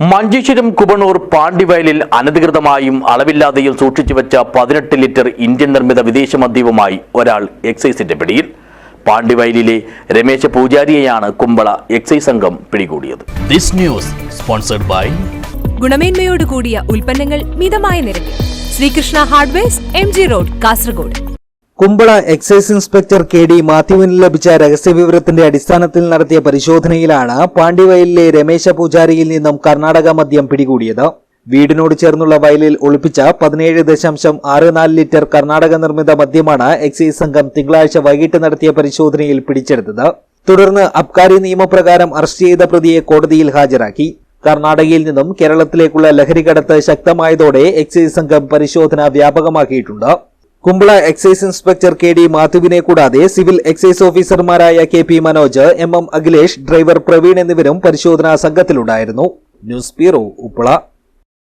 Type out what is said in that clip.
Manjeshwaram Kubanur പാണ്ടിവയലിൽ അനധികൃതമായും അളവില്ലാതെയും സൂക്ഷിച്ചുവെച്ച 18 litre Indian നിർമ്മിത വിദേശ മദ്യവുമായി ഒരാൾ എക്സൈസിന്റെ പിടിയിൽ. പാണ്ടിവയലിലെ രമേശ പൂജാരിയെയാണ് കുമ്പള എക്സൈസ് സംഘം പിടികൂടിയത്. ദിസ് ന്യൂസ് സ്പോൺസർഡ് ബൈ ഗുണമേന്മയോട് കൂടിയ ഉൽപ്പന്നങ്ങൾ മിതമായ നിരക്കിൽ Sreekrishna hardwares MG road Kasaragod. Kumbla excise inspector KD മാത്യുവിന് ലഭിച്ച രഹസ്യവിവരത്തിന്റെ അടിസ്ഥാനത്തിൽ നടത്തിയ പരിശോധനയിലാണ് പാണ്ടിവയലിലെ രമേശ പൂജാരിയിൽ നിന്നും കർണാടക മദ്യം പിടികൂടിയത്. വീടിനോട് ചേർന്നുള്ള വയലിൽ ഒളിപ്പിച്ച 17.64 ലിറ്റർ കർണാടക നിർമ്മിത മദ്യമാണ് എക്സൈസ് സംഘം തിങ്കളാഴ്ച വൈകിട്ട് നടത്തിയ പരിശോധനയിൽ പിടിച്ചെടുത്തത്. തുടർന്ന് അബ്കാരി നിയമപ്രകാരം അറസ്റ്റ് ചെയ്ത പ്രതിയെ കോടതിയിൽ ഹാജരാക്കി. കർണാടകയിൽ നിന്നും കേരളത്തിലേക്കുള്ള ലഹരിക്കടത്ത് ശക്തമായതോടെ എക്സൈസ് സംഘം പരിശോധന വ്യാപകമാക്കിയിട്ടുണ്ട്. കുമ്പള എക്സൈസ് ഇൻസ്പെക്ടർ KD മാത്യുവിനെ കൂടാതെ സിവിൽ എക്സൈസ് ഓഫീസർമാരായ KP Manoj, MM Akhilesh, driver Praveen എന്നിവരും പരിശോധനാ സംഘത്തിലുണ്ടായിരുന്നു. News bureau, Uppala.